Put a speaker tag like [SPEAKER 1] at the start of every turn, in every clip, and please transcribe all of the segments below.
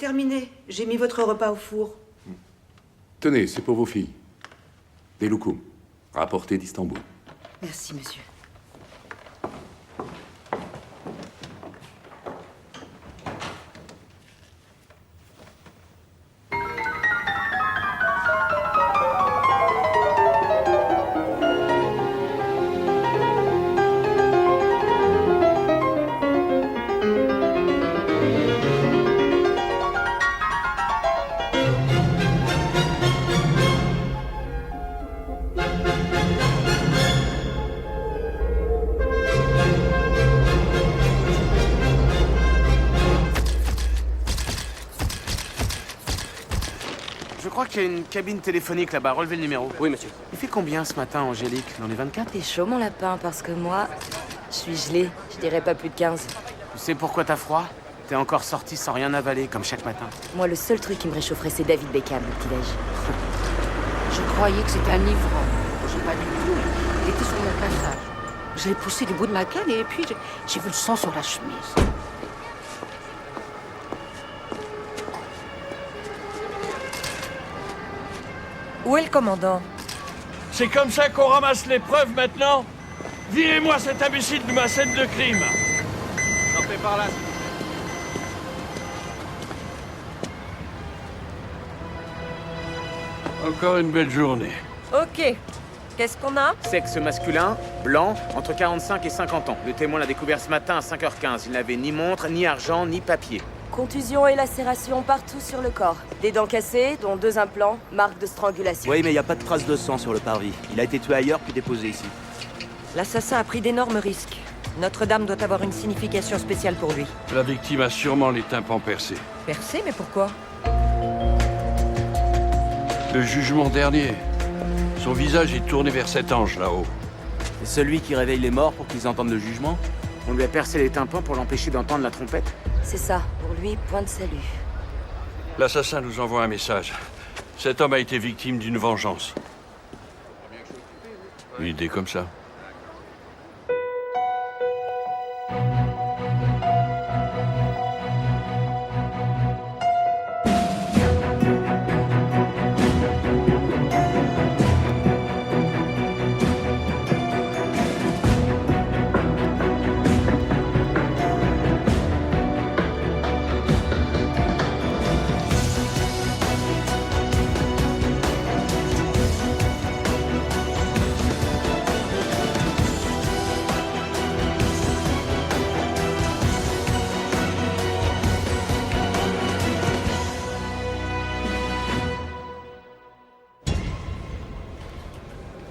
[SPEAKER 1] terminé. J'ai mis votre repas au four.
[SPEAKER 2] Tenez, c'est pour vos filles. Des loukoums, rapportés d'Istanbul.
[SPEAKER 1] Merci, monsieur.
[SPEAKER 3] Je crois qu'il y a une cabine téléphonique là-bas. Relevez le numéro.
[SPEAKER 4] Oui, monsieur.
[SPEAKER 3] Il fait combien ce matin, Angélique? Dans les 24?
[SPEAKER 5] T'es chaud, mon lapin, parce que moi, je suis gelée. Je dirais pas plus de 15.
[SPEAKER 3] Tu sais pourquoi t'as froid? T'es encore sorti sans rien avaler, comme chaque matin.
[SPEAKER 5] Moi, le seul truc qui me réchaufferait, c'est David Beckham, le petit-déj.
[SPEAKER 6] Je croyais que c'était un ivrogne. J'ai pas du tout. Il était sur mon passage. Je l'ai poussé du bout de ma canne et puis j'ai vu le sang sur la chemise.
[SPEAKER 7] Où est le commandant?
[SPEAKER 8] C'est comme ça qu'on ramasse les preuves maintenant? Virez-moi cet imbécile de ma scène de crime.
[SPEAKER 4] Sortez par là.
[SPEAKER 8] Encore une belle journée.
[SPEAKER 7] Ok. Qu'est-ce qu'on a?
[SPEAKER 3] Sexe masculin, blanc, entre 45 et 50 ans. Le témoin l'a découvert ce matin à 5h15. Il n'avait ni montre, ni argent, ni papier.
[SPEAKER 5] Contusion et lacération partout sur le corps. Des dents cassées, dont 2 implants, marque de strangulation.
[SPEAKER 9] Oui, mais il n'y a pas de traces de sang sur le parvis. Il a été tué ailleurs puis déposé ici.
[SPEAKER 7] L'assassin a pris d'énormes risques. Notre-Dame doit avoir une signification spéciale pour lui.
[SPEAKER 8] La victime a sûrement les tympans percés.
[SPEAKER 7] Percé, mais pourquoi?
[SPEAKER 8] Le jugement dernier. Son visage est tourné vers cet ange là-haut.
[SPEAKER 9] C'est celui qui réveille les morts pour qu'ils entendent le jugement?
[SPEAKER 3] On lui a percé les tympans pour l'empêcher d'entendre la trompette.
[SPEAKER 5] C'est ça, pour lui, point de salut.
[SPEAKER 8] L'assassin nous envoie un message. Cet homme a été victime d'une vengeance. Une idée comme ça.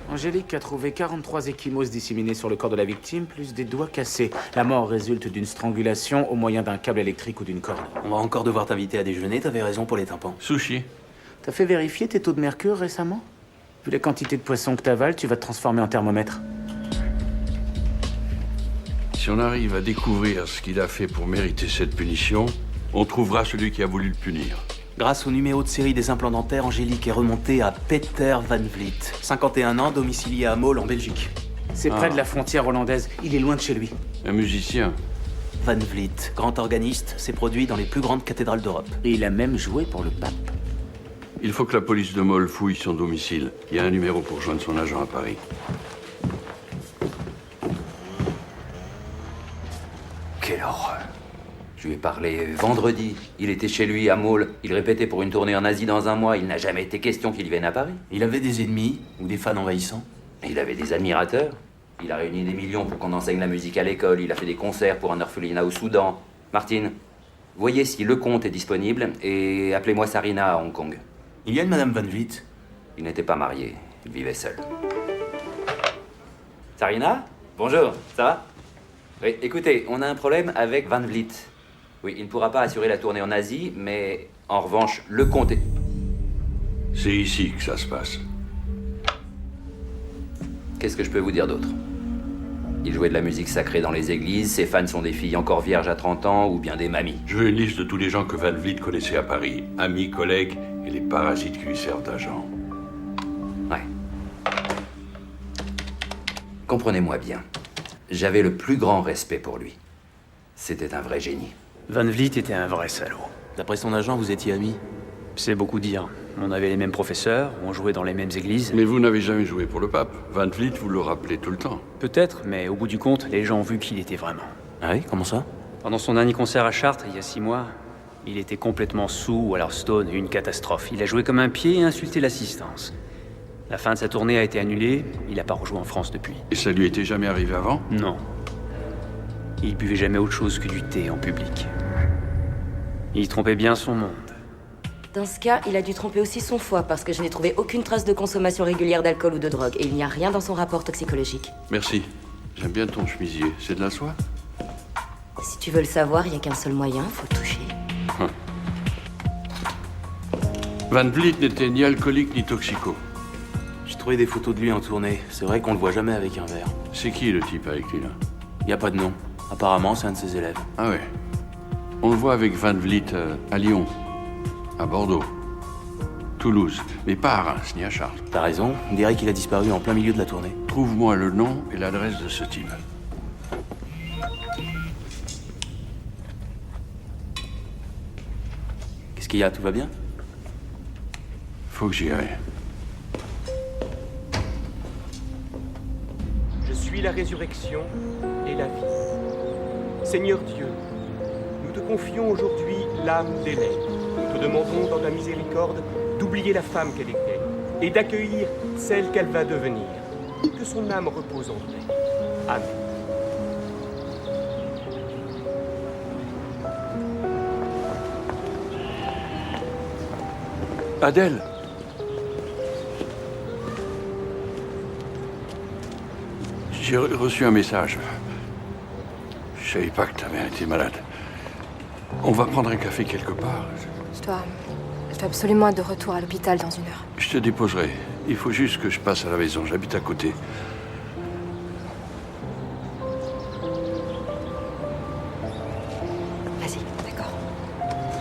[SPEAKER 3] Angélique a trouvé 43 ecchymoses disséminées sur le corps de la victime, plus des doigts cassés. La mort résulte d'une strangulation au moyen d'un câble électrique ou d'une corde.
[SPEAKER 9] On va encore devoir t'inviter à déjeuner, t'avais raison pour les tympans.
[SPEAKER 8] Sushi.
[SPEAKER 3] T'as fait vérifier tes taux de mercure récemment? Vu la quantité de poisson que t'avales, tu vas te transformer en thermomètre.
[SPEAKER 8] Si on arrive à découvrir ce qu'il a fait pour mériter cette punition, on trouvera celui qui a voulu le punir.
[SPEAKER 9] Grâce au numéro de série des implants dentaires, Angélique est remontée à Peter Van Vliet, 51 ans, domicilié à Mol en Belgique.
[SPEAKER 3] C'est près de la frontière hollandaise. Il est loin de chez lui.
[SPEAKER 8] Un musicien.
[SPEAKER 9] Van Vliet, grand organiste, s'est produit dans les plus grandes cathédrales d'Europe.
[SPEAKER 3] Et il a même joué pour le pape.
[SPEAKER 8] Il faut que la police de Mol fouille son domicile. Il y a un numéro pour joindre son agent à Paris.
[SPEAKER 10] Quelle horreur. Je lui ai parlé vendredi. Il était chez lui à Mol. Il répétait pour une tournée en Asie dans un mois. Il n'a jamais été question qu'il vienne à Paris.
[SPEAKER 9] Il avait des ennemis ou des fans envahissants?
[SPEAKER 10] Il avait des admirateurs. Il a réuni des millions pour qu'on enseigne la musique à l'école. Il a fait des concerts pour un orphelinat au Soudan. Martine, voyez si Lecomte est disponible et appelez-moi Sarina à Hong Kong.
[SPEAKER 9] Il y a une Madame Van Vliet?
[SPEAKER 10] Il n'était pas marié. Il vivait seul. Sarina? Bonjour, ça va? Oui, écoutez, on a un problème avec Van Vliet. Oui, il ne pourra pas assurer la tournée en Asie, mais en revanche, Lecomte est...
[SPEAKER 8] C'est ici que ça se passe.
[SPEAKER 10] Qu'est-ce que je peux vous dire d'autre? Il jouait de la musique sacrée dans les églises, ses fans sont des filles encore vierges à 30 ans ou bien des mamies.
[SPEAKER 8] Je veux une liste de tous les gens que Van Vliet connaissait à Paris. Amis, collègues et les parasites qui lui servent d'agent.
[SPEAKER 10] Ouais. Comprenez-moi bien. J'avais le plus grand respect pour lui. C'était un vrai génie.
[SPEAKER 9] Van Vliet était un vrai salaud. D'après son agent, vous étiez amis.
[SPEAKER 11] C'est beaucoup dire. On avait les mêmes professeurs, on jouait dans les mêmes églises.
[SPEAKER 8] Mais vous n'avez jamais joué pour le pape. Van Vliet vous le rappelait tout le temps.
[SPEAKER 11] Peut-être, mais au bout du compte, les gens ont vu qui il était vraiment.
[SPEAKER 9] Ah oui, comment ça?
[SPEAKER 11] Pendant son dernier concert à Chartres, il y a 6 mois, il était complètement saoul ou alors stone, une catastrophe. Il a joué comme un pied et insulté l'assistance. La fin de sa tournée a été annulée, il n'a pas rejoué en France depuis.
[SPEAKER 8] Et ça lui était jamais arrivé avant?
[SPEAKER 11] Non. Il buvait jamais autre chose que du thé en public. Il trompait bien son monde.
[SPEAKER 5] Dans ce cas, il a dû tromper aussi son foie parce que je n'ai trouvé aucune trace de consommation régulière d'alcool ou de drogue et il n'y a rien dans son rapport toxicologique.
[SPEAKER 8] Merci. J'aime bien ton chemisier. C'est de la soie?
[SPEAKER 5] Si tu veux le savoir, il n'y a qu'un seul moyen, faut le toucher.
[SPEAKER 8] Van Vliet n'était ni alcoolique ni toxico.
[SPEAKER 9] J'ai trouvé des photos de lui en tournée. C'est vrai qu'on le voit jamais avec un verre.
[SPEAKER 8] C'est qui le type avec lui là?
[SPEAKER 9] Y a pas de nom. Apparemment, c'est un de ses élèves.
[SPEAKER 8] Ah ouais. On le voit avec Van Vliet à Lyon, à Bordeaux, Toulouse, mais pas à Reims ni à Chartres.
[SPEAKER 9] T'as raison, on dirait qu'il a disparu en plein milieu de la tournée.
[SPEAKER 8] Trouve-moi le nom et l'adresse de ce type.
[SPEAKER 9] Qu'est-ce qu'il y a? Tout va bien?
[SPEAKER 8] Faut que j'y aille.
[SPEAKER 12] Je suis la résurrection et la vie. Seigneur Dieu, nous te confions aujourd'hui l'âme d'Hélène. Nous te demandons dans ta miséricorde d'oublier la femme qu'elle était et d'accueillir celle qu'elle va devenir. Que son âme repose en paix. Amen.
[SPEAKER 8] Adèle! J'ai reçu un message. Je savais pas que ta mère était malade. On va prendre un café quelque part.
[SPEAKER 13] Je dois absolument être de retour à l'hôpital dans 1 heure.
[SPEAKER 8] Je te déposerai. Il faut juste que je passe à la maison. J'habite à côté.
[SPEAKER 13] Vas-y, d'accord.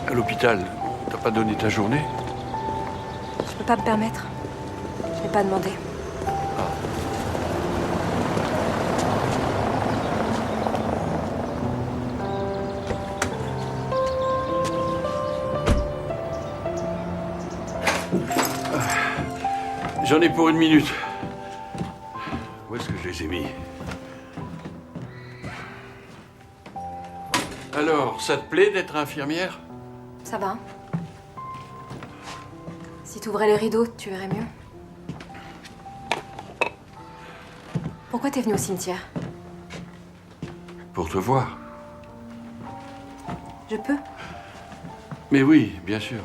[SPEAKER 8] À l'hôpital, t'as pas donné ta journée?
[SPEAKER 13] Je peux pas me permettre. Je n'ai pas demandé.
[SPEAKER 8] J'en ai pour 1 minute. Où est-ce que je les ai mis? Alors, ça te plaît d'être infirmière?
[SPEAKER 13] Ça va. Si tu ouvrais les rideaux, tu verrais mieux. Pourquoi t'es venu au cimetière?
[SPEAKER 8] Pour te voir.
[SPEAKER 13] Je peux?
[SPEAKER 8] Mais oui, bien sûr.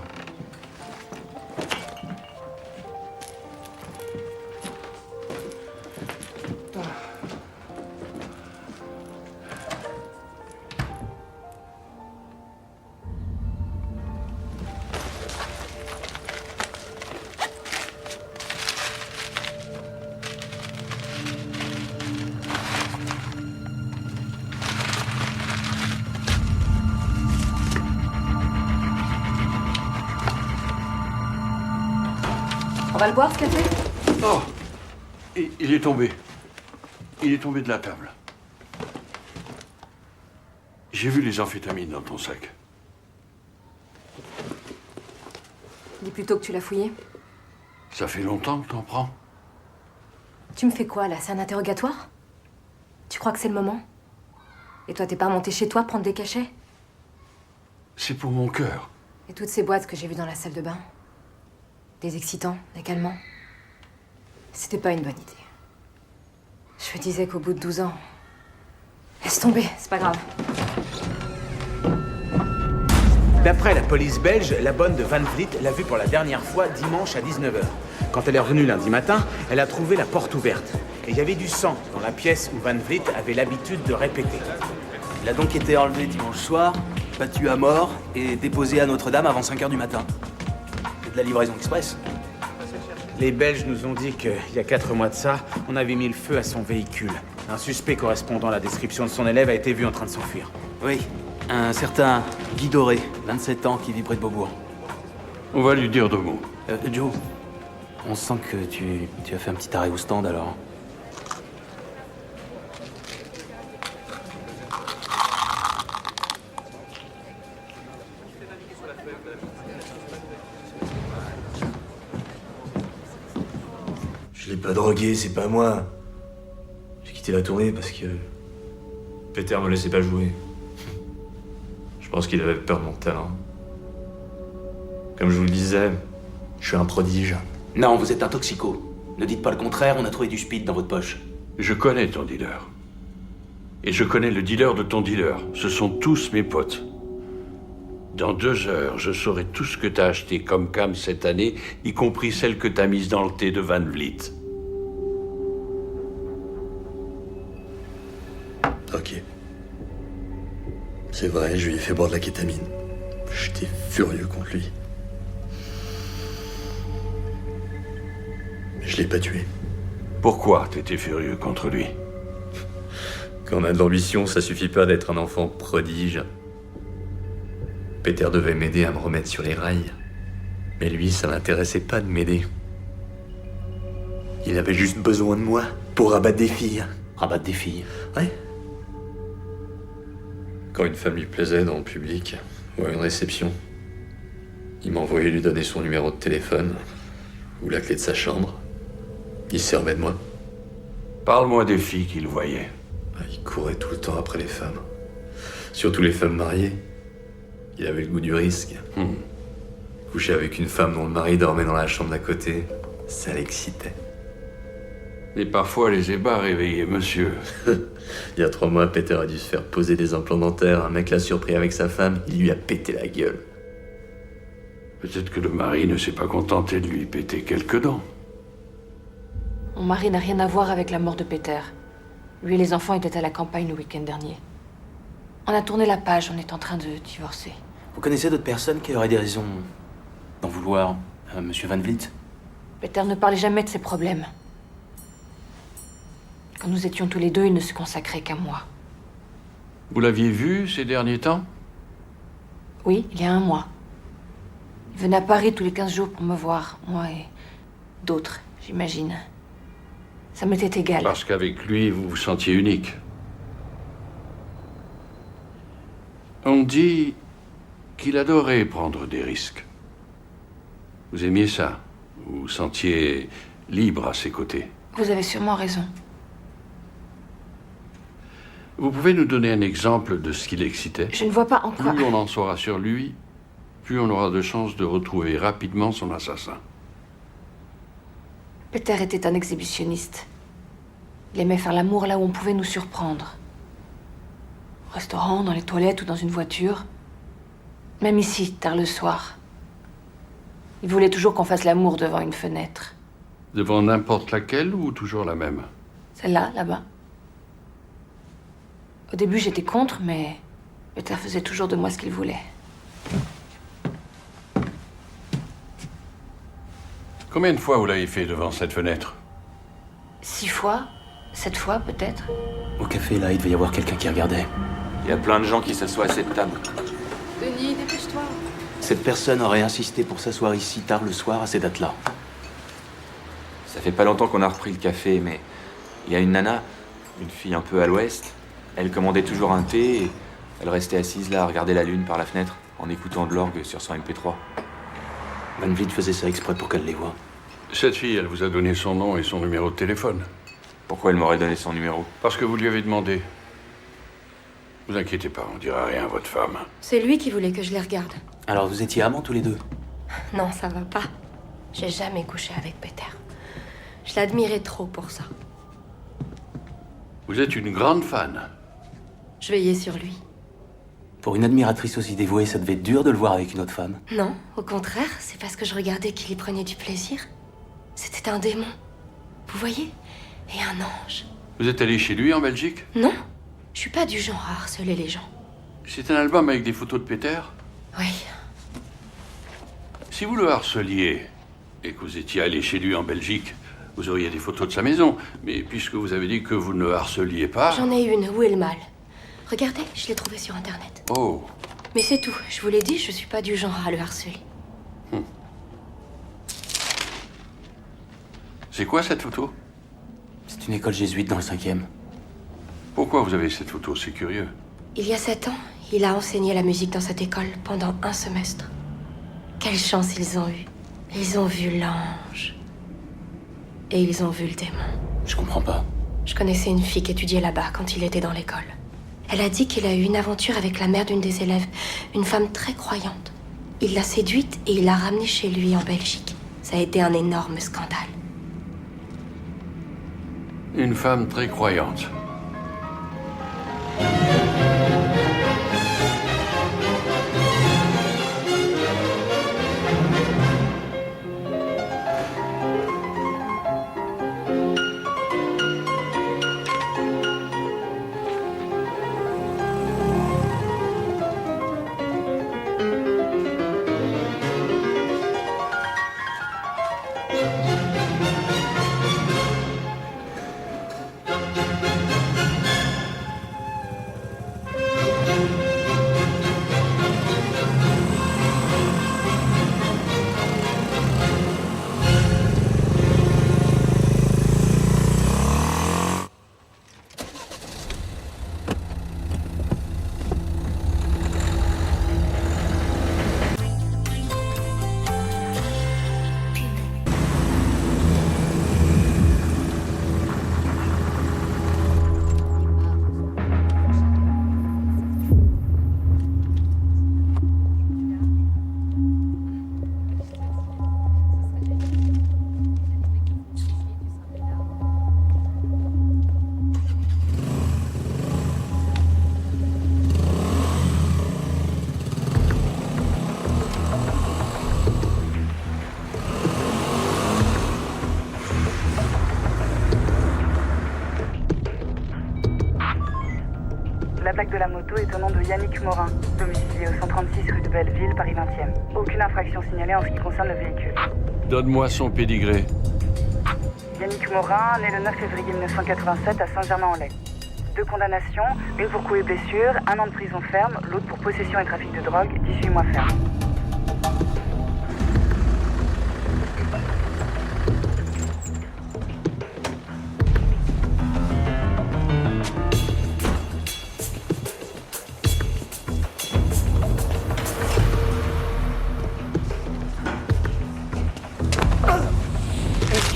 [SPEAKER 13] On va le boire, ce café?
[SPEAKER 8] Oh! Il est tombé. Il est tombé de la table. J'ai vu les amphétamines dans ton sac.
[SPEAKER 13] Dis plutôt que tu l'as fouillé.
[SPEAKER 8] Ça fait longtemps que t'en prends?
[SPEAKER 13] Tu me fais quoi, là? C'est un interrogatoire? Tu crois que c'est le moment? Et toi, t'es pas monté chez toi prendre des cachets?
[SPEAKER 8] C'est pour mon cœur.
[SPEAKER 13] Et toutes ces boîtes que j'ai vues dans la salle de bain? Des excitants, des calmants? C'était pas une bonne idée. Je me disais qu'au bout de 12 ans... Laisse tomber, c'est pas grave.
[SPEAKER 3] D'après la police belge, la bonne de Van Vliet l'a vue pour la dernière fois dimanche à 19h. Quand elle est revenue lundi matin, elle a trouvé la porte ouverte. Et il y avait du sang dans la pièce où Van Vliet avait l'habitude de répéter.
[SPEAKER 9] Il a donc été enlevé dimanche soir, battu à mort et déposé à Notre-Dame avant 5 h du matin. C'est de la livraison express.
[SPEAKER 3] Les Belges nous ont dit qu'il y a 4 mois de ça, on avait mis le feu à son véhicule. Un suspect correspondant à la description de son élève a été vu en train de s'enfuir.
[SPEAKER 9] Oui, un certain Guy Doré, 27 ans, qui vit près de Beaubourg.
[SPEAKER 8] On va lui dire 2 mots.
[SPEAKER 9] Joe, on sent que tu as fait un petit arrêt au stand alors. drogué, c'est pas moi. J'ai quitté la tournée parce que Peter me laissait pas jouer. Je pense qu'il avait peur de mon talent. Comme je vous le disais, je suis un prodige.
[SPEAKER 3] Non, vous êtes un toxico. Ne dites pas le contraire, on a trouvé du speed dans votre poche.
[SPEAKER 8] Je connais ton dealer. Et je connais le dealer de ton dealer. Ce sont tous mes potes. Dans 2 heures, je saurai tout ce que t'as acheté comme cam cette année, y compris celle que t'as mise dans le thé de Van Vliet.
[SPEAKER 14] Ok. C'est vrai, je lui ai fait boire de la kétamine. J'étais furieux contre lui. Mais je l'ai pas tué.
[SPEAKER 8] Pourquoi t'étais furieux contre lui?
[SPEAKER 9] Quand on a de l'ambition, ça suffit pas d'être un enfant prodige. Peter devait m'aider à me remettre sur les rails. Mais lui, ça l'intéressait pas de m'aider. Il avait juste besoin de moi pour rabattre des filles.
[SPEAKER 3] Rabattre des filles?
[SPEAKER 9] Ouais. Quand une femme lui plaisait dans le public, ou à une réception, il m'envoyait lui donner son numéro de téléphone, ou la clé de sa chambre. Il se servait de moi.
[SPEAKER 8] Parle-moi des filles qu'il voyait.
[SPEAKER 9] Il courait tout le temps après les femmes. Surtout les femmes mariées. Il avait le goût du risque. Coucher avec une femme dont le mari dormait dans la chambre d'à côté, ça l'excitait.
[SPEAKER 8] Et parfois les ébats réveillaient monsieur.
[SPEAKER 9] Il y a 3 mois, Peter a dû se faire poser des implants dentaires. Un mec l'a surpris avec sa femme, il lui a pété la gueule.
[SPEAKER 8] Peut-être que le mari ne s'est pas contenté de lui péter quelques dents.
[SPEAKER 13] Mon mari n'a rien à voir avec la mort de Peter. Lui et les enfants étaient à la campagne le week-end dernier. On a tourné la page, on est en train de divorcer.
[SPEAKER 3] Vous connaissez d'autres personnes qui auraient des raisons d'en vouloir à Monsieur Van Vliet?
[SPEAKER 13] Peter ne parlait jamais de ses problèmes. Quand nous étions tous les deux, il ne se consacrait qu'à moi.
[SPEAKER 8] Vous l'aviez vu ces derniers temps?
[SPEAKER 13] Oui, il y a 1 mois. Il venait à Paris tous les 15 jours pour me voir, moi et d'autres, j'imagine. Ça m'était égal.
[SPEAKER 8] Parce qu'avec lui, vous vous sentiez unique. On dit qu'il adorait prendre des risques. Vous aimiez ça? Vous vous sentiez libre à ses côtés?
[SPEAKER 13] Vous avez sûrement raison.
[SPEAKER 8] Vous pouvez nous donner un exemple de ce qui l'excitait?
[SPEAKER 13] Je ne vois pas en quoi...
[SPEAKER 8] Plus on en saura sur lui, plus on aura de chances de retrouver rapidement son assassin.
[SPEAKER 13] Peter était un exhibitionniste. Il aimait faire l'amour là où on pouvait nous surprendre. Au restaurant, dans les toilettes ou dans une voiture. Même ici, tard le soir. Il voulait toujours qu'on fasse l'amour devant une fenêtre.
[SPEAKER 8] Devant n'importe laquelle ou toujours la même?
[SPEAKER 13] Celle-là, là-bas. Au début, j'étais contre, mais Peter faisait toujours de moi ce qu'il voulait.
[SPEAKER 8] Combien de fois vous l'avez fait devant cette fenêtre?
[SPEAKER 13] 6 fois, 7 fois peut-être.
[SPEAKER 3] Au café, là, il devait y avoir quelqu'un qui regardait.
[SPEAKER 10] Il y a plein de gens qui s'assoient à cette table.
[SPEAKER 6] Denis, dépêche-toi.
[SPEAKER 3] Cette personne aurait insisté pour s'asseoir ici tard le soir à ces dates-là.
[SPEAKER 10] Ça fait pas longtemps qu'on a repris le café, mais il y a une nana, une fille un peu à l'ouest. Elle commandait toujours un thé et elle restait assise là à regarder la lune par la fenêtre en écoutant de l'orgue sur son MP3.
[SPEAKER 3] Van Vliet faisait ça exprès pour qu'elle les voie.
[SPEAKER 8] Cette fille, elle vous a donné son nom et son numéro de téléphone.
[SPEAKER 10] Pourquoi elle m'aurait donné son numéro?
[SPEAKER 8] Parce que vous lui avez demandé. Vous inquiétez pas, on dira rien à votre femme.
[SPEAKER 15] C'est lui qui voulait que je les regarde.
[SPEAKER 3] Alors vous étiez amants tous les deux?
[SPEAKER 15] Non, ça va pas. J'ai jamais couché avec Peter. Je l'admirais trop pour ça.
[SPEAKER 8] Vous êtes une grande fan.
[SPEAKER 15] Je veillais sur lui.
[SPEAKER 3] Pour une admiratrice aussi dévouée, ça devait être dur de le voir avec une autre femme.
[SPEAKER 15] Non, au contraire, c'est parce que je regardais qu'il y prenait du plaisir. C'était un démon. Vous voyez? Et un ange.
[SPEAKER 8] Vous êtes allé chez lui en Belgique?
[SPEAKER 15] Non, je suis pas du genre à harceler les gens.
[SPEAKER 8] C'est un album avec des photos de Peter?
[SPEAKER 15] Oui.
[SPEAKER 8] Si vous le harceliez et que vous étiez allé chez lui en Belgique, vous auriez des photos de sa maison. Mais puisque vous avez dit que vous ne le harceliez pas...
[SPEAKER 15] J'en ai une, où est le mal? Regardez, je l'ai trouvée sur Internet.
[SPEAKER 8] Oh.
[SPEAKER 15] Mais c'est tout, je vous l'ai dit, je suis pas du genre à le harceler.
[SPEAKER 8] C'est quoi cette photo?
[SPEAKER 3] C'est une école jésuite dans le 5e.
[SPEAKER 8] Pourquoi vous avez cette photo? C'est curieux.
[SPEAKER 15] Il y a 7 ans, il a enseigné la musique dans cette école pendant 1 semestre. Quelle chance ils ont eu. Ils ont vu l'ange. et ils ont vu le démon.
[SPEAKER 8] Je comprends pas.
[SPEAKER 15] Je connaissais une fille qui étudiait là-bas quand il était dans l'école. Elle a dit qu'il a eu une aventure avec la mère d'une des élèves, une femme très croyante. Il l'a séduite et il l'a ramenée chez lui en Belgique. Ça a été un énorme scandale.
[SPEAKER 8] Une femme très croyante.
[SPEAKER 16] La plaque de la moto est au nom de Yannick Morin, domicilié au 136 rue de Belleville, Paris 20e. Aucune infraction signalée en ce qui concerne le véhicule.
[SPEAKER 8] Donne-moi son pédigré.
[SPEAKER 16] Yannick Morin, né le 9 février 1987 à Saint-Germain-en-Laye. 2 condamnations, une pour coups et blessures, 1 an de prison ferme, l'autre pour possession et trafic de drogue, 18 mois ferme.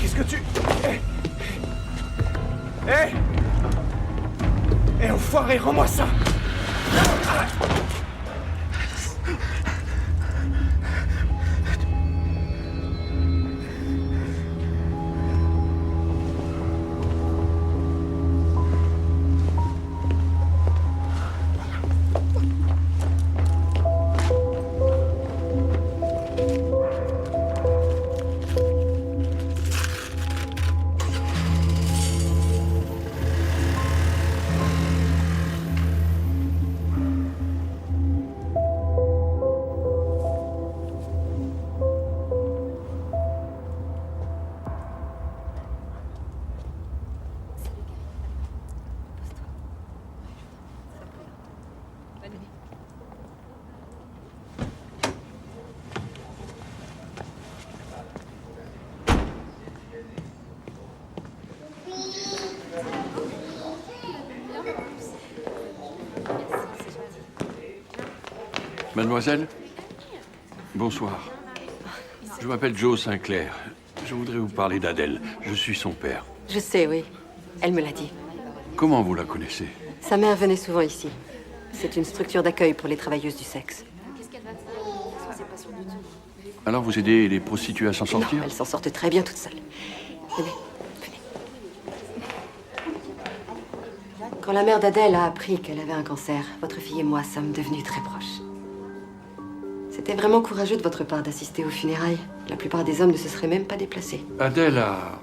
[SPEAKER 3] Qu'est-ce que tu... Hé, enfoiré, rends-moi ça!
[SPEAKER 8] Mademoiselle, bonsoir. Je m'appelle Joe Sinclair. Je voudrais vous parler d'Adèle. Je suis son père.
[SPEAKER 17] Je sais, oui. Elle me l'a dit.
[SPEAKER 8] Comment vous la connaissez?
[SPEAKER 17] Sa mère venait souvent ici. C'est une structure d'accueil pour les travailleuses du sexe.
[SPEAKER 8] Alors vous aidez les prostituées à s'en sortir?
[SPEAKER 17] Non, elles s'en sortent très bien toutes seules. Venez, venez. Quand la mère d'Adèle a appris qu'elle avait un cancer, votre fille et moi sommes devenus très proches. C'était vraiment courageux de votre part d'assister aux funérailles. La plupart des hommes ne se seraient même pas déplacés.
[SPEAKER 8] Adèle a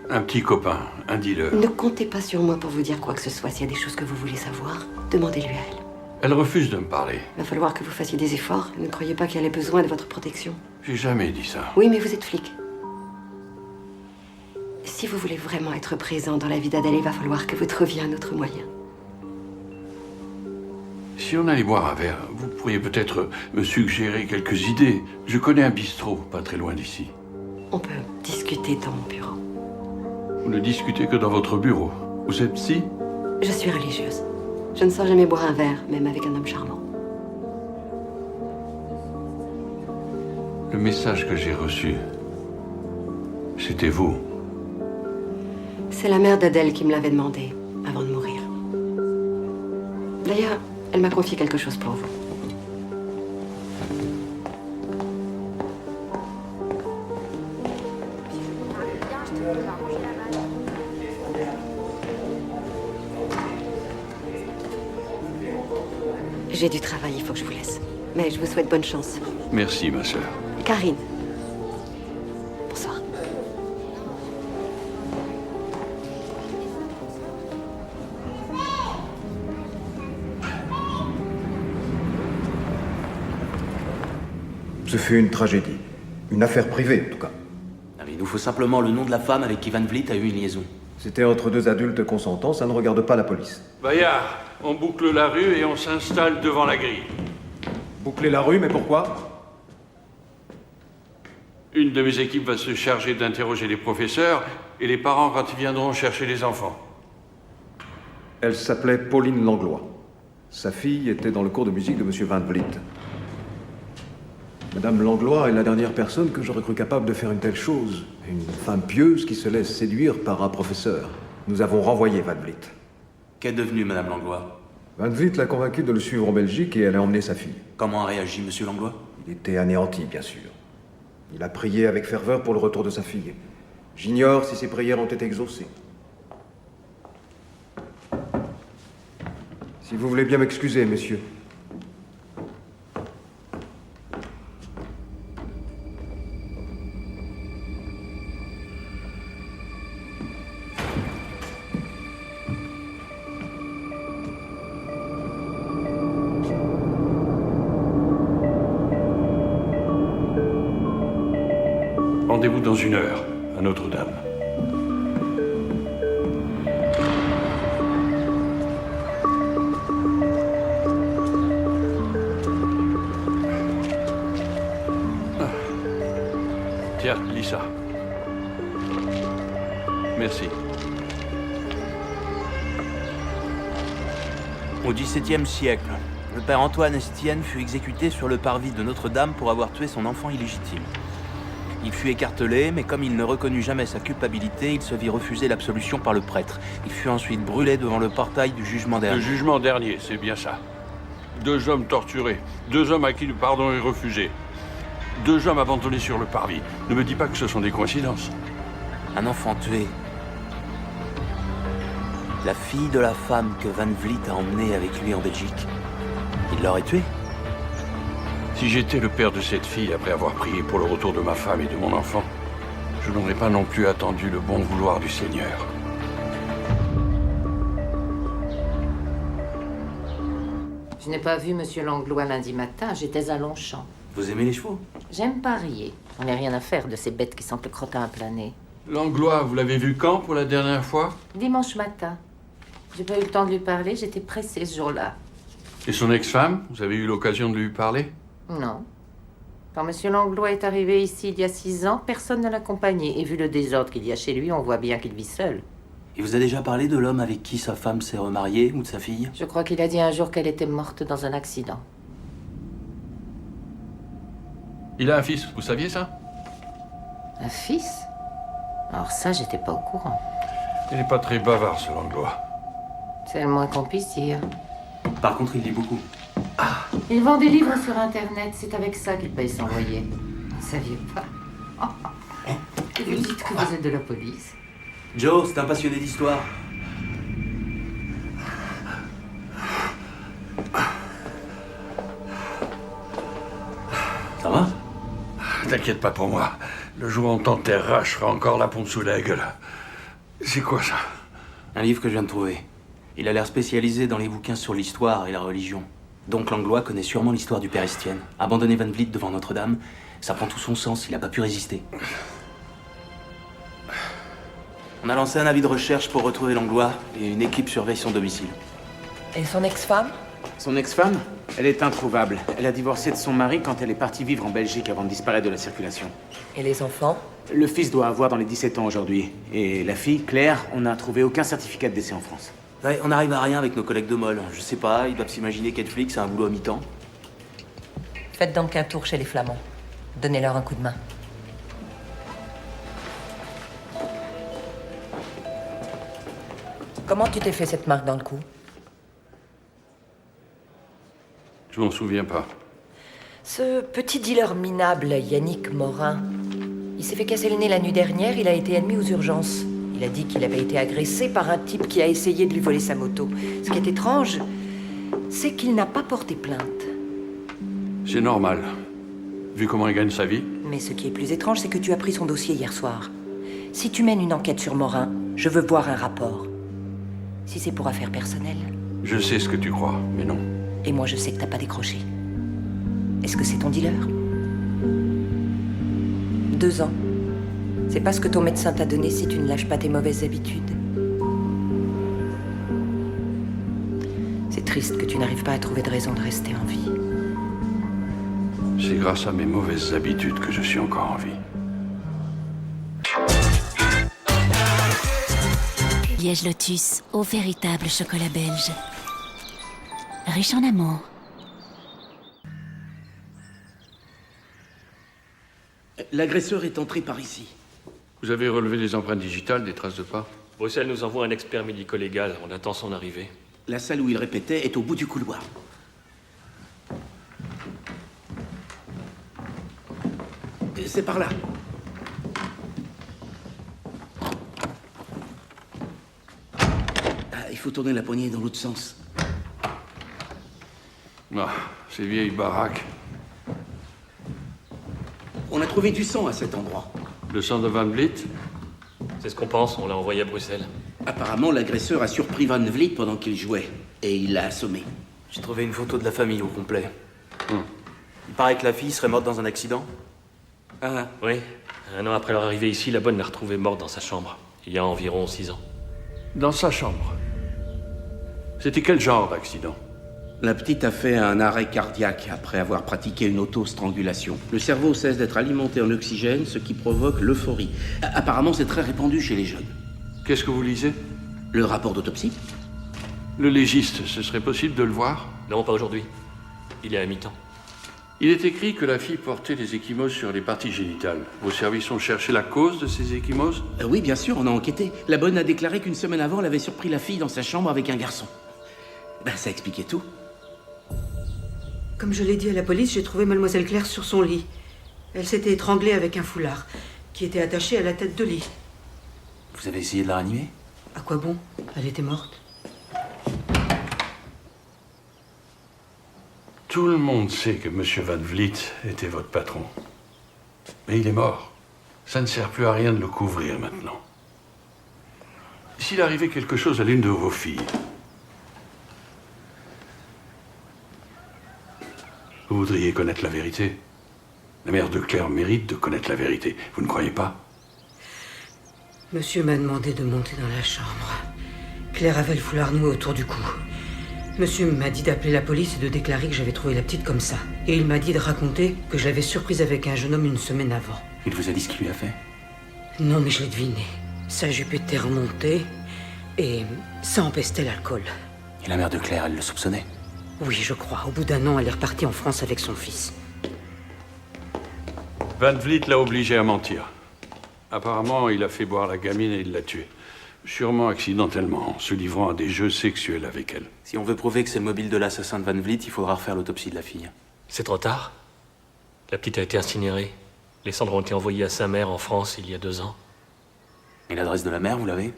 [SPEAKER 8] un petit copain, un dealer.
[SPEAKER 17] Ne comptez pas sur moi pour vous dire quoi que ce soit. S'il y a des choses que vous voulez savoir, demandez-lui à elle.
[SPEAKER 8] Elle refuse de me parler.
[SPEAKER 17] Il va falloir que vous fassiez des efforts. Ne croyez pas qu'elle ait besoin de votre protection.
[SPEAKER 8] J'ai jamais dit ça.
[SPEAKER 17] Oui, mais vous êtes flic. Si vous voulez vraiment être présent dans la vie d'Adèle, il va falloir que vous trouviez un autre moyen.
[SPEAKER 8] Si on allait boire un verre, vous pourriez peut-être me suggérer quelques idées. Je connais un bistrot, pas très loin d'ici.
[SPEAKER 17] On peut discuter dans mon bureau.
[SPEAKER 8] Vous ne discutez que dans votre bureau. Vous êtes psy?
[SPEAKER 17] Je suis religieuse. Je ne sens jamais boire un verre, même avec un homme charmant.
[SPEAKER 8] Le message que j'ai reçu, c'était vous.
[SPEAKER 17] C'est la mère d'Adèle qui me l'avait demandé, avant de mourir. D'ailleurs, elle m'a confié quelque chose pour vous. J'ai du travail, il faut que je vous laisse. Mais je vous souhaite bonne chance.
[SPEAKER 8] Merci, ma sœur.
[SPEAKER 17] Karine. Bonsoir.
[SPEAKER 18] Ce fut une tragédie. Une affaire privée, en tout cas.
[SPEAKER 19] Il nous faut simplement le nom de la femme avec qui Van Vliet a eu une liaison.
[SPEAKER 18] C'était entre deux adultes consentants, ça ne regarde pas la police.
[SPEAKER 8] Bayard, on boucle la rue et on s'installe devant la grille.
[SPEAKER 18] Boucler la rue, mais pourquoi?
[SPEAKER 8] Une de mes équipes va se charger d'interroger les professeurs et les parents quand ils viendront chercher les enfants.
[SPEAKER 18] Elle s'appelait Pauline Langlois. Sa fille était dans le cours de musique de Monsieur Van Vliet. Madame Langlois est la dernière personne que j'aurais cru capable de faire une telle chose. Une femme pieuse qui se laisse séduire par un professeur. Nous avons renvoyé Van Vliet.
[SPEAKER 19] Qu'est devenue Madame Langlois?
[SPEAKER 18] Van Vliet l'a convaincue de le suivre en Belgique et elle a emmené sa fille.
[SPEAKER 19] Comment a réagi Monsieur Langlois?
[SPEAKER 18] Il était anéanti, bien sûr. Il a prié avec ferveur pour le retour de sa fille. J'ignore si ses prières ont été exaucées. Si vous voulez bien m'excuser, messieurs.
[SPEAKER 8] Rendez-vous dans 1 heure, à Notre-Dame. Tiens, lis ça. Merci.
[SPEAKER 19] Au XVIIe siècle, le père Antoine Estienne fut exécuté sur le parvis de Notre-Dame pour avoir tué son enfant illégitime. Il fut écartelé, mais comme il ne reconnut jamais sa culpabilité, il se vit refuser l'absolution par le prêtre. Il fut ensuite brûlé devant le portail du jugement dernier.
[SPEAKER 8] Le jugement dernier, c'est bien ça. 2 hommes torturés, 2 hommes à qui le pardon est refusé, 2 hommes abandonnés sur le parvis. Ne me dis pas que ce sont des coïncidences.
[SPEAKER 19] Un enfant tué. La fille de la femme que Van Vliet a emmenée avec lui en Belgique. Il l'aurait tuée?
[SPEAKER 8] Si j'étais le père de cette fille, après avoir prié pour le retour de ma femme et de mon enfant, je n'aurais pas non plus attendu le bon vouloir du Seigneur.
[SPEAKER 6] Je n'ai pas vu Monsieur Langlois lundi matin, j'étais à Longchamp.
[SPEAKER 19] Vous aimez les chevaux?
[SPEAKER 6] J'aime parier. On n'a rien à faire de ces bêtes qui sentent le crottin à planer.
[SPEAKER 8] Langlois, vous l'avez vu quand pour la dernière fois?
[SPEAKER 6] Dimanche matin. J'ai pas eu le temps de lui parler, j'étais pressée ce jour-là.
[SPEAKER 8] Et son ex-femme, vous avez eu l'occasion de lui parler?
[SPEAKER 6] Non. Quand Monsieur Langlois est arrivé ici il y a 6 ans, personne ne l'accompagnait. Et vu le désordre qu'il y a chez lui, on voit bien qu'il vit seul.
[SPEAKER 19] Il vous a déjà parlé de l'homme avec qui sa femme s'est remariée ou de sa fille?
[SPEAKER 6] Je crois qu'il a dit un jour qu'elle était morte dans un accident.
[SPEAKER 8] Il a un fils, vous saviez ça?
[SPEAKER 6] Un fils? Alors ça, j'étais pas au courant.
[SPEAKER 8] Il n'est pas très bavard, ce Langlois.
[SPEAKER 6] C'est le moins qu'on puisse dire.
[SPEAKER 19] Par contre, il lit beaucoup.
[SPEAKER 6] Il vend des livres sur Internet, c'est avec ça qu'il paye son loyer. Vous ne saviez pas. Et vous dites que vous êtes de la police?
[SPEAKER 19] Joe, c'est un passionné d'histoire. Ça va?
[SPEAKER 8] T'inquiète pas pour moi. Le jour où on t'enterrera, je serai encore la pompe sous la gueule. C'est quoi ça?
[SPEAKER 19] Un livre que je viens de trouver. Il a l'air spécialisé dans les bouquins sur l'histoire et la religion. Donc Langlois connaît sûrement l'histoire du père Estienne. Abandonner Van Vliet devant Notre-Dame, ça prend tout son sens, il n'a pas pu résister. On a lancé un avis de recherche pour retrouver Langlois et une équipe surveille son domicile.
[SPEAKER 7] Et son ex-femme?
[SPEAKER 3] Son ex-femme? Elle est introuvable. Elle a divorcé de son mari quand elle est partie vivre en Belgique avant de disparaître de la circulation.
[SPEAKER 7] Et les enfants?
[SPEAKER 3] Le fils doit avoir dans les 17 ans aujourd'hui. Et la fille, Claire, on n'a trouvé aucun certificat de décès en France.
[SPEAKER 19] Ouais, on n'arrive à rien avec nos collègues de Moll. Je sais pas, ils doivent s'imaginer qu'Edflix a un boulot à mi-temps.
[SPEAKER 7] Faites donc un tour chez les Flamands. Donnez-leur un coup de main. Comment tu t'es fait cette marque dans le cou?
[SPEAKER 8] Je m'en souviens pas.
[SPEAKER 7] Ce petit dealer minable, Yannick Morin, il s'est fait casser le nez la nuit dernière, il a été admis aux urgences. Il a dit qu'il avait été agressé par un type qui a essayé de lui voler sa moto. Ce qui est étrange, c'est qu'il n'a pas porté plainte.
[SPEAKER 8] C'est normal. Vu comment il gagne sa vie.
[SPEAKER 7] Mais ce qui est plus étrange, c'est que tu as pris son dossier hier soir. Si tu mènes une enquête sur Morin, je veux voir un rapport. Si c'est pour affaires personnelles.
[SPEAKER 8] Je sais ce que tu crois, mais non.
[SPEAKER 7] Et moi, je sais que t'as pas décroché. Est-ce que c'est ton dealer? 2 ans. C'est pas ce que ton médecin t'a donné si tu ne lâches pas tes mauvaises habitudes. C'est triste que tu n'arrives pas à trouver de raison de rester en vie.
[SPEAKER 8] C'est grâce à mes mauvaises habitudes que je suis encore en vie.
[SPEAKER 20] Liège Lotus, au véritable chocolat belge. Riche en amour.
[SPEAKER 21] L'agresseur est entré par ici.
[SPEAKER 8] Vous avez relevé les empreintes digitales, des traces de pas?
[SPEAKER 9] Bruxelles nous envoie un expert médico-légal. On attend son arrivée.
[SPEAKER 21] La salle où il répétait est au bout du couloir. C'est par là. Il faut tourner la poignée dans l'autre sens.
[SPEAKER 8] Ah, ces vieilles baraques.
[SPEAKER 21] On a trouvé du sang à cet endroit.
[SPEAKER 8] Le sang de Van Vliet?
[SPEAKER 9] C'est ce qu'on pense, on l'a envoyé à Bruxelles.
[SPEAKER 21] Apparemment, l'agresseur a surpris Van Vliet pendant qu'il jouait. Et il l'a assommé.
[SPEAKER 19] J'ai trouvé une photo de la famille au complet. Il paraît que la fille serait morte dans un accident.
[SPEAKER 9] Ah. Oui. 1 an après leur arrivée ici, la bonne l'a retrouvée morte dans sa chambre. Il y a environ 6 ans.
[SPEAKER 8] Dans sa chambre? C'était quel genre d'accident?
[SPEAKER 21] La petite a fait un arrêt cardiaque après avoir pratiqué une auto-strangulation. Le cerveau cesse d'être alimenté en oxygène, ce qui provoque l'euphorie. Apparemment, c'est très répandu chez les jeunes.
[SPEAKER 8] Qu'est-ce que vous lisez?
[SPEAKER 21] Le rapport d'autopsie.
[SPEAKER 8] Le légiste, ce serait possible de le voir?
[SPEAKER 9] Non, pas aujourd'hui. Il est à mi-temps.
[SPEAKER 8] Il est écrit que la fille portait des ecchymoses sur les parties génitales. Vos services ont cherché la cause de ces ecchymoses?
[SPEAKER 21] Oui, bien sûr, on a enquêté. La bonne a déclaré qu'une semaine avant, elle avait surpris la fille dans sa chambre avec un garçon. Ça expliquait tout.
[SPEAKER 1] Comme je l'ai dit à la police, j'ai trouvé Mademoiselle Claire sur son lit. Elle s'était étranglée avec un foulard qui était attaché à la tête de lit.
[SPEAKER 19] Vous avez essayé de la ranimer?
[SPEAKER 1] À quoi bon? Elle était morte.
[SPEAKER 8] Tout le monde sait que M. Van Vliet était votre patron. Mais il est mort. Ça ne sert plus à rien de le couvrir maintenant. S'il arrivait quelque chose à l'une de vos filles, vous voudriez connaître la vérité. La mère de Claire mérite de connaître la vérité. Vous ne croyez pas?
[SPEAKER 1] Monsieur m'a demandé de monter dans la chambre. Claire avait le foulard noué autour du cou. Monsieur m'a dit d'appeler la police et de déclarer que j'avais trouvé la petite comme ça. Et il m'a dit de raconter que je l'avais surprise avec un jeune homme une semaine avant.
[SPEAKER 19] Il vous a dit ce qu'il lui a fait?
[SPEAKER 1] Non, mais je l'ai deviné. Sa jupe était remontée et ça empestait l'alcool.
[SPEAKER 19] Et la mère de Claire, elle le soupçonnait?
[SPEAKER 1] Oui, je crois. Au bout d'1 an, elle est repartie en France avec son fils.
[SPEAKER 8] Van Vliet l'a obligé à mentir. Apparemment, il a fait boire la gamine et il l'a tuée. Sûrement accidentellement, en se livrant à des jeux sexuels avec elle.
[SPEAKER 19] Si on veut prouver que c'est le mobile de l'assassin de Van Vliet, il faudra refaire l'autopsie de la fille.
[SPEAKER 9] C'est trop tard. La petite a été incinérée. Les cendres ont été envoyées à sa mère en France il y a 2 ans.
[SPEAKER 19] Et l'adresse de la mère, vous l'avez?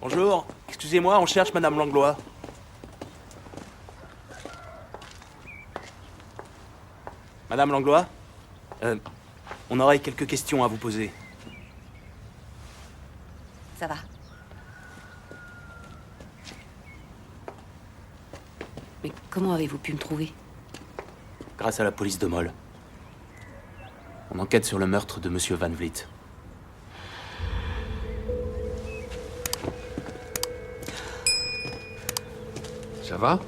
[SPEAKER 19] Bonjour. Excusez-moi, on cherche Madame Langlois. Madame Langlois, on aurait quelques questions à vous poser.
[SPEAKER 7] Ça va.
[SPEAKER 6] Mais comment avez-vous pu me trouver?
[SPEAKER 19] Grâce à la police de Mol. On enquête sur le meurtre de Monsieur Van Vliet.
[SPEAKER 8] Ça va?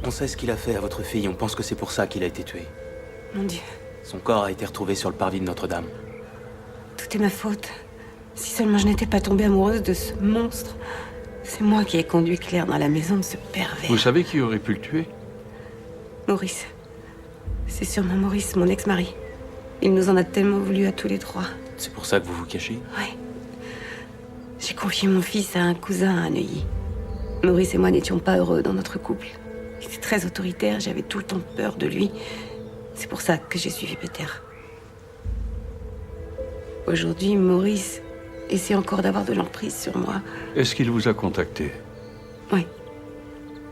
[SPEAKER 19] On sait ce qu'il a fait à votre fille. On pense que c'est pour ça qu'il a été tué.
[SPEAKER 6] Mon Dieu,
[SPEAKER 19] Son corps a été retrouvé sur le parvis de Notre-Dame.
[SPEAKER 6] tout est ma faute. Si seulement je n'étais pas tombée amoureuse de ce monstre. C'est moi qui ai conduit Claire dans la maison de ce pervers.
[SPEAKER 8] Vous savez qui aurait pu le tuer?
[SPEAKER 6] Maurice.
[SPEAKER 15] C'est sûrement Maurice, mon ex-mari. Il nous en a tellement voulu à tous les trois.
[SPEAKER 19] C'est pour ça que vous vous cachez?
[SPEAKER 15] Ouais. J'ai confié mon fils à un cousin à Neuilly. Maurice et moi n'étions pas heureux dans notre couple. Il était très autoritaire, j'avais tout le temps peur de lui. C'est pour ça que j'ai suivi Peter. Aujourd'hui, Maurice essaie encore d'avoir de l'emprise sur moi.
[SPEAKER 8] Est-ce qu'il vous a contacté?
[SPEAKER 15] Oui.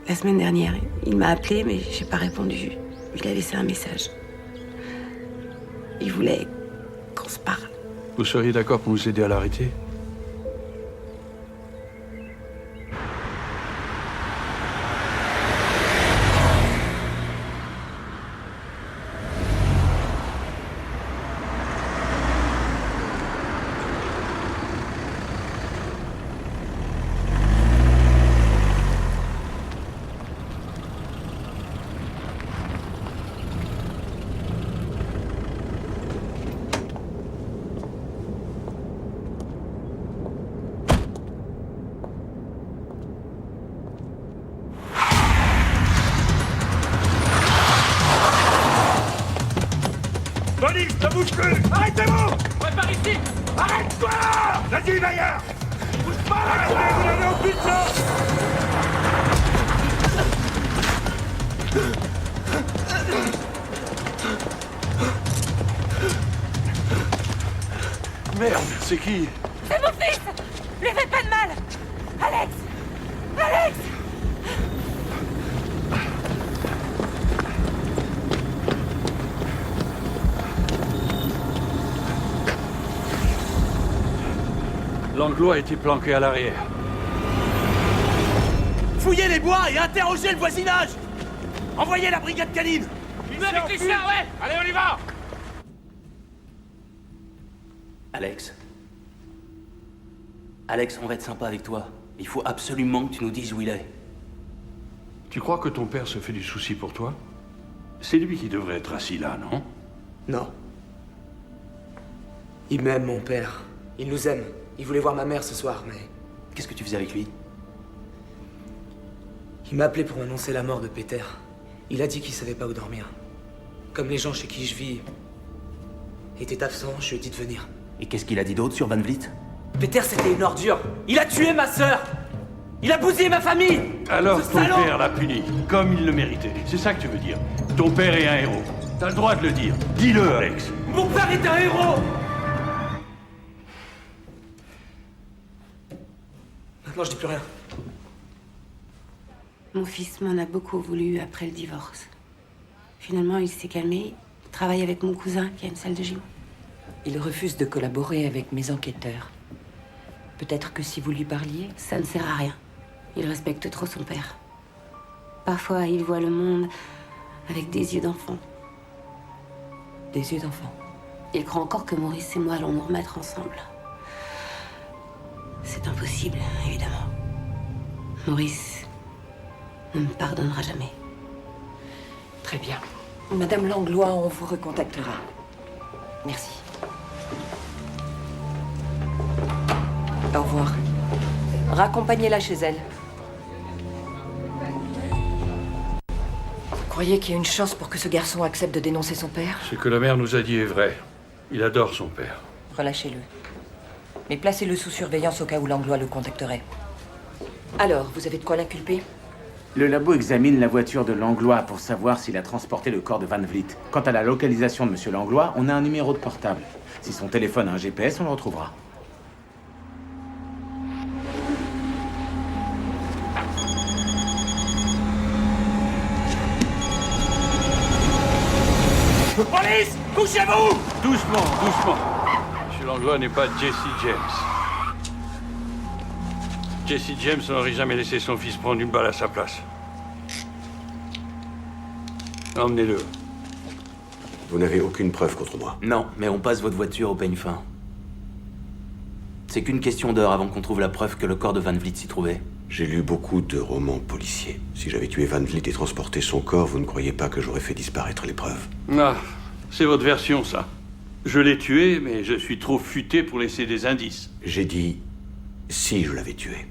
[SPEAKER 15] La semaine dernière, il m'a appelé, mais j'ai pas répondu. Il a laissé un message. Il voulait qu'on se parle.
[SPEAKER 8] Vous seriez d'accord pour nous aider à l'arrêter?
[SPEAKER 2] Police, ne bouge plus! Arrêtez-vous! Ouais, par ici! Arrête-toi! Vas-y, Maillard! Bouge pas! Arrêtez, vous n'avez aucune chance!
[SPEAKER 8] Merde, c'est qui?
[SPEAKER 2] C'est mon fils! Lui faites pas de mal! Alex! Alex!
[SPEAKER 8] Langlois a été planqué à l'arrière.
[SPEAKER 19] Fouillez les bois et interrogez le voisinage! Envoyez la brigade canine!
[SPEAKER 2] Une avec les chiens, ouais! Allez, on y va!
[SPEAKER 19] Alex. Alex, on va être sympa avec toi. Il faut absolument que tu nous dises où il est.
[SPEAKER 8] Tu crois que ton père se fait du souci pour toi? C'est lui qui devrait être assis là, non?
[SPEAKER 22] Non. Il m'aime, mon père. Il nous aime. Il voulait voir ma mère ce soir, mais...
[SPEAKER 19] Qu'est-ce que tu faisais avec lui?
[SPEAKER 22] Il m'a appelé pour m'annoncer la mort de Peter. Il a dit qu'il savait pas où dormir. Comme les gens chez qui je vis étaient absents, je lui ai dit de venir.
[SPEAKER 19] Et qu'est-ce qu'il a dit d'autre sur Van Vliet?
[SPEAKER 22] Peter, c'était une ordure. Il a tué ma sœur. Il a bousillé ma famille.
[SPEAKER 8] Alors
[SPEAKER 22] Ce
[SPEAKER 8] ton
[SPEAKER 22] salaud.
[SPEAKER 8] père l'a puni, comme il le méritait. C'est ça que tu veux dire. Ton père est un héros. T'as le droit de le dire. Dis-le, Alex.
[SPEAKER 22] Mon père est un héros. Maintenant, je dis plus rien.
[SPEAKER 15] Mon fils m'en a beaucoup voulu après le divorce. Finalement, il s'est calmé. Il travaille avec mon cousin qui a une salle de gym.
[SPEAKER 7] Il refuse de collaborer avec mes enquêteurs. Peut-être que si vous lui parliez...
[SPEAKER 15] Ça ne sert à rien. Il respecte trop son père. Parfois, il voit le monde avec des yeux d'enfant.
[SPEAKER 7] Des yeux d'enfant?
[SPEAKER 15] Il croit encore que Maurice et moi allons nous remettre ensemble. C'est impossible, évidemment. Maurice ne me pardonnera jamais.
[SPEAKER 7] Très bien. Madame Langlois, on vous recontactera. Merci. Au revoir. Raccompagnez-la chez elle. Vous croyez qu'il y a une chance pour que ce garçon accepte de dénoncer son père?
[SPEAKER 8] Ce que la mère nous a dit est vrai. Il adore son père.
[SPEAKER 7] Relâchez-le. Mais placez-le sous surveillance au cas où Langlois le contacterait. Alors, vous avez de quoi l'inculper?
[SPEAKER 3] Le labo examine la voiture de Langlois pour savoir s'il a transporté le corps de Van Vliet. Quant à la localisation de Monsieur Langlois, on a un numéro de portable. Si son téléphone a un GPS, on le retrouvera.
[SPEAKER 2] Police! Couchez-vous!
[SPEAKER 8] Doucement, doucement. Monsieur Langlois n'est pas Jesse James. Jesse James n'aurait jamais laissé son fils prendre une balle à sa place. Emmenez-le.
[SPEAKER 14] Vous n'avez aucune preuve contre moi.
[SPEAKER 19] Non, mais on passe votre voiture au peigne fin. C'est qu'une question d'heure avant qu'on trouve la preuve que le corps de Van Vliet s'y trouvait.
[SPEAKER 14] J'ai lu beaucoup de romans policiers. Si j'avais tué Van Vliet et transporté son corps, vous ne croyez pas que j'aurais fait disparaître les preuves?
[SPEAKER 8] Ah, c'est votre version, ça. Je l'ai tué, mais je suis trop futé pour laisser des indices.
[SPEAKER 14] J'ai dit si je l'avais tué.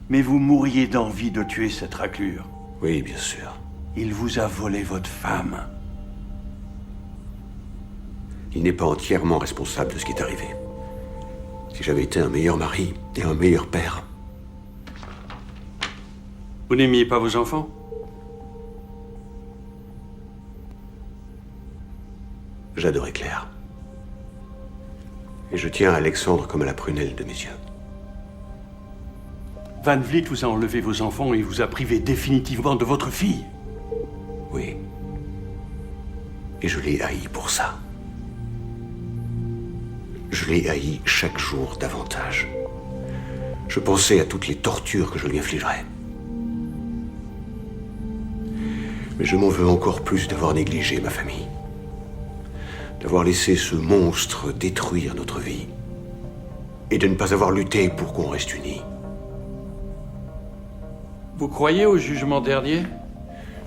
[SPEAKER 8] Mais vous mourriez d'envie de tuer cette raclure.
[SPEAKER 14] Oui, bien sûr.
[SPEAKER 8] Il vous a volé votre femme.
[SPEAKER 4] il n'est pas entièrement responsable de ce qui est arrivé. Si j'avais été un meilleur mari et un meilleur père...
[SPEAKER 8] Vous n'aimiez pas vos enfants?
[SPEAKER 4] J'adorais Claire. Et je tiens à Alexandre comme à la prunelle de mes yeux.
[SPEAKER 8] Van Vliet vous a enlevé vos enfants et vous a privé définitivement de votre fille.
[SPEAKER 4] Oui. Et je l'ai haï pour ça. Je l'ai haï chaque jour davantage. Je pensais à toutes les tortures que je lui infligerais. Mais je m'en veux encore plus d'avoir négligé ma famille. D'avoir laissé ce monstre détruire notre vie. Et de ne pas avoir lutté pour qu'on reste unis.
[SPEAKER 8] Vous croyez au jugement dernier?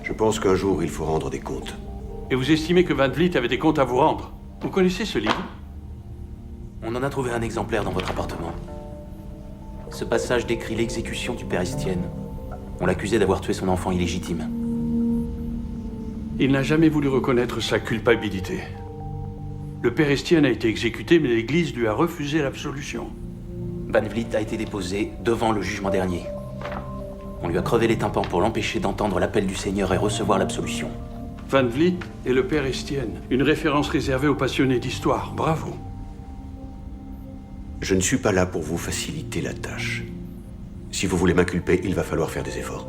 [SPEAKER 4] Je pense qu'un jour, il faut rendre des comptes.
[SPEAKER 8] Et vous estimez que Van Vliet avait des comptes à vous rendre? Vous connaissez ce livre?
[SPEAKER 19] On en a trouvé un exemplaire dans votre appartement. Ce passage décrit l'exécution du père Estienne. On l'accusait d'avoir tué son enfant illégitime.
[SPEAKER 8] Il n'a jamais voulu reconnaître sa culpabilité. Le père Estienne a été exécuté, mais l'Église lui a refusé l'absolution.
[SPEAKER 19] Van Vliet a été déposé devant le jugement dernier. On lui a crevé les tympans pour l'empêcher d'entendre l'appel du Seigneur et recevoir l'absolution.
[SPEAKER 8] Van Vliet et le père Estienne, une référence réservée aux passionnés d'histoire. Bravo.
[SPEAKER 4] Je ne suis pas là pour vous faciliter la tâche. Si vous voulez m'inculper, il va falloir faire des efforts.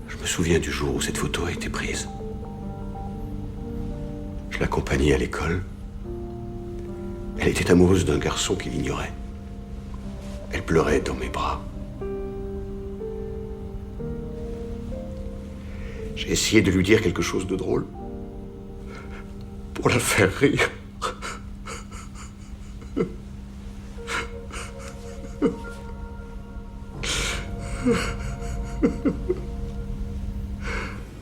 [SPEAKER 4] Je me souviens du jour où cette photo a été prise. Je l'accompagnais à l'école. Elle était amoureuse d'un garçon qui l'ignorait. Elle pleurait dans mes bras. J'ai essayé de lui dire quelque chose de drôle. Pour la faire rire.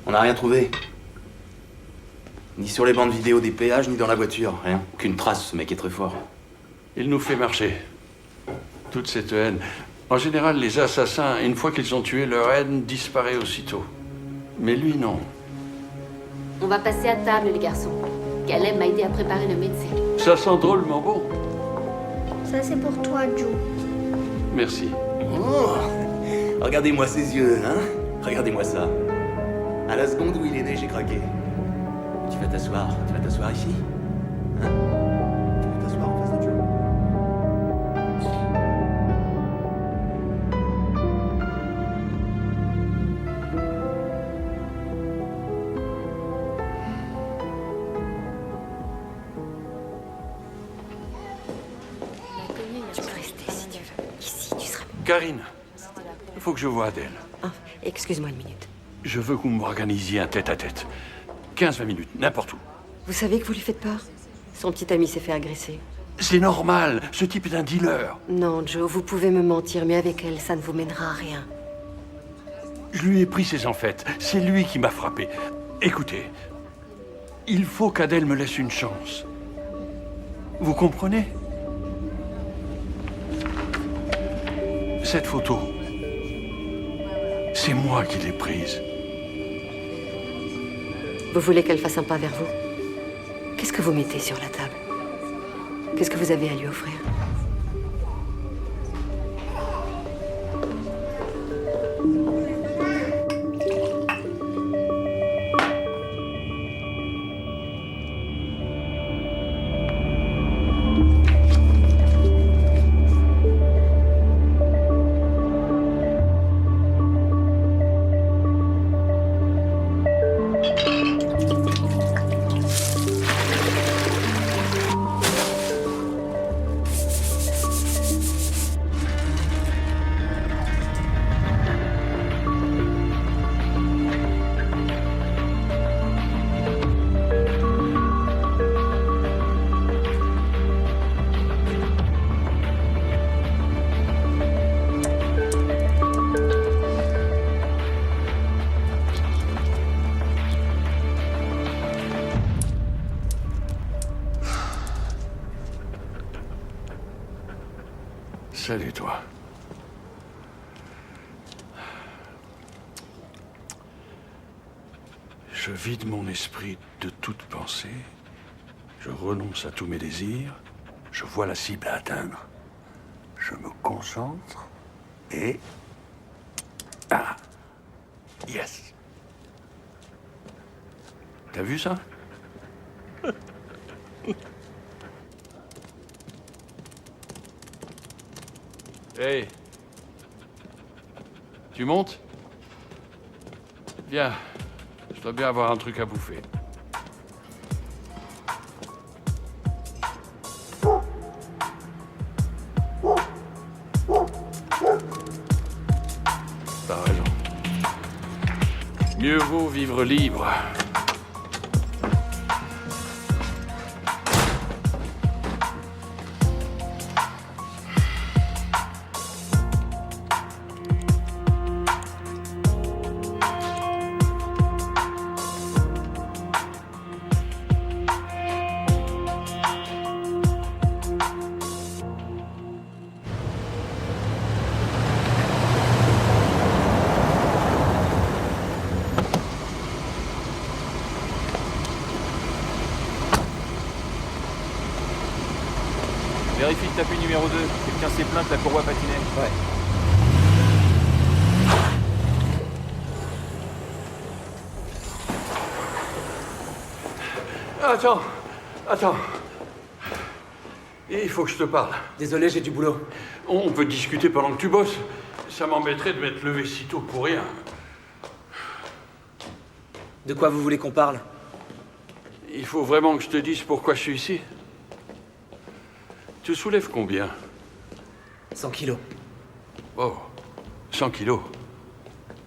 [SPEAKER 19] On n'a rien trouvé. Ni sur les bandes vidéo des péages, ni dans la voiture. Rien. Aucune trace, ce mec est très fort.
[SPEAKER 8] Il nous fait marcher. Toute cette haine. En général, les assassins, une fois qu'ils ont tué, leur haine disparaît aussitôt. Mais lui, non.
[SPEAKER 11] On va passer à table, les garçons. Caleb m'a aidé à préparer le médecin.
[SPEAKER 8] Ça sent drôlement bon.
[SPEAKER 23] Ça, c'est pour toi, Joe.
[SPEAKER 8] Merci.
[SPEAKER 19] Oh, regardez-moi ces yeux, hein? Regardez-moi ça. À la seconde où il est né, j'ai craqué. Tu vas t'asseoir ici? Hein? Tu vas t'asseoir en face de Joe?
[SPEAKER 17] Tu peux rester si tu veux. Ici, tu seras...
[SPEAKER 8] Karine, il faut que je voie Adèle.
[SPEAKER 17] Ah, excuse-moi une minute.
[SPEAKER 8] Je veux que vous m'organisiez un tête-à-tête. 15-20 minutes, n'importe où.
[SPEAKER 17] Vous savez que vous lui faites peur? Son petit ami s'est fait agresser.
[SPEAKER 8] C'est normal, ce type est un dealer.
[SPEAKER 17] Non, Joe, vous pouvez me mentir, mais avec elle, ça ne vous mènera à rien.
[SPEAKER 8] Je lui ai pris ses enfêtes. C'est lui qui m'a frappé. Écoutez, il faut qu'Adèle me laisse une chance. Vous comprenez? Cette photo, c'est moi qui l'ai prise.
[SPEAKER 17] Vous voulez qu'elle fasse un pas vers vous? Qu'est-ce que vous mettez sur la table? Qu'est-ce que vous avez à lui offrir?
[SPEAKER 8] Salut, toi. Je vide mon esprit de toute pensée. Je renonce à tous mes désirs. Je vois la cible à atteindre. Je me concentre et... Ah! Yes! T'as vu ça? Hey! Tu montes? Viens. Je dois bien avoir un truc à bouffer. T'as raison. Mieux vaut vivre libre.
[SPEAKER 9] Vérifie le tapis numéro 2. Quelqu'un s'est plaint que la courroie patinait. Ouais.
[SPEAKER 8] Attends. Il faut que je te parle.
[SPEAKER 22] Désolé, j'ai du boulot.
[SPEAKER 8] On peut discuter pendant que tu bosses. Ça m'embêterait de m'être levé si tôt pour rien.
[SPEAKER 22] De quoi vous voulez qu'on parle?
[SPEAKER 8] Il faut vraiment que je te dise pourquoi je suis ici. Tu soulèves combien?
[SPEAKER 22] 100 kilos.
[SPEAKER 8] Oh, 100 kilos.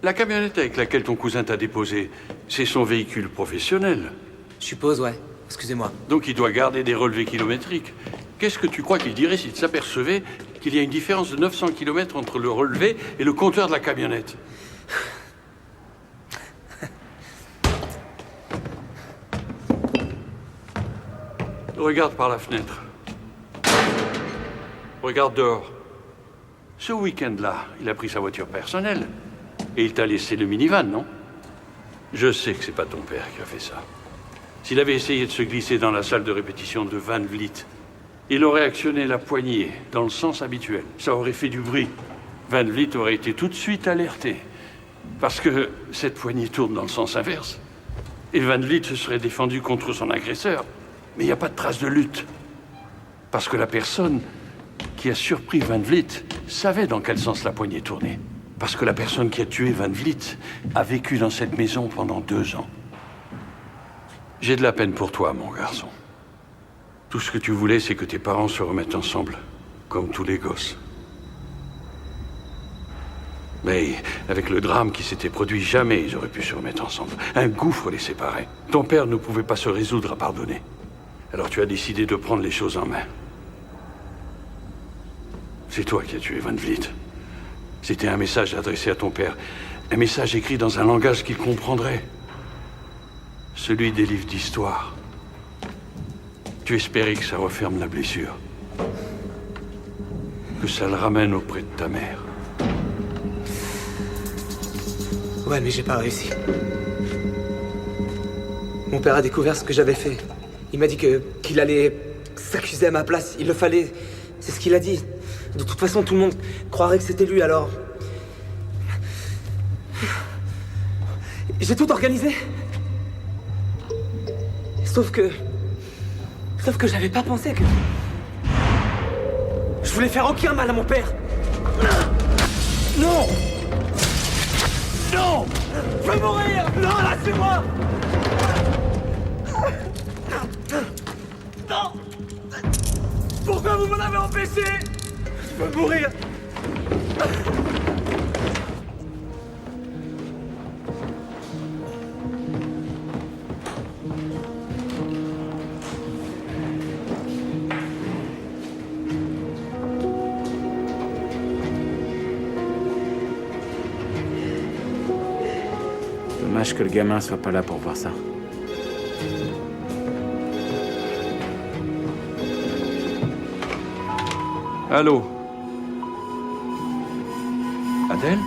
[SPEAKER 8] La camionnette avec laquelle ton cousin t'a déposé, c'est son véhicule professionnel.
[SPEAKER 22] Je suppose, ouais. Excusez-moi.
[SPEAKER 8] Donc il doit garder des relevés kilométriques. Qu'est-ce que tu crois qu'il dirait s'il s'apercevait qu'il y a une différence de 900 km entre le relevé et le compteur de la camionnette? Regarde par la fenêtre. Regarde dehors. Ce week-end-là, il a pris sa voiture personnelle. Et il t'a laissé le minivan, non? Je sais que c'est pas ton père qui a fait ça. S'il avait essayé de se glisser dans la salle de répétition de Van Vliet, il aurait actionné la poignée dans le sens habituel. Ça aurait fait du bruit. Van Vliet aurait été tout de suite alerté. Parce que cette poignée tourne dans le sens inverse. Et Van Vliet se serait défendu contre son agresseur. Mais il n'y a pas de trace de lutte. Parce que la personne qui a surpris Van Vliet savait dans quel sens la poignée tournait. Parce que la personne qui a tué Van Vliet a vécu dans cette maison pendant 2 ans. J'ai de la peine pour toi, mon garçon. Tout ce que tu voulais, c'est que tes parents se remettent ensemble, comme tous les gosses. Mais avec le drame qui s'était produit, jamais ils auraient pu se remettre ensemble. Un gouffre les séparait. Ton père ne pouvait pas se résoudre à pardonner. Alors tu as décidé de prendre les choses en main. C'est toi qui as tué Van Vliet. C'était un message adressé à ton père. Un message écrit dans un langage qu'il comprendrait. Celui des livres d'histoire. Tu espérais que ça referme la blessure. Que ça le ramène auprès de ta mère.
[SPEAKER 22] Ouais, mais j'ai pas réussi. Mon père a découvert ce que j'avais fait. Il m'a dit qu'il allait s'accuser à ma place. Il le fallait. C'est ce qu'il a dit. De toute façon, tout le monde croirait que c'était lui, alors... J'ai tout organisé. Sauf que j'avais pas pensé que... Je voulais faire aucun mal à mon père. Non! Non! Je veux mourir! Non, lâchez-moi! Non! Pourquoi vous m'en avez empêché? Je veux mourir!
[SPEAKER 3] Dommage que le gamin soit pas là pour voir ça.
[SPEAKER 8] Allô? Adèle?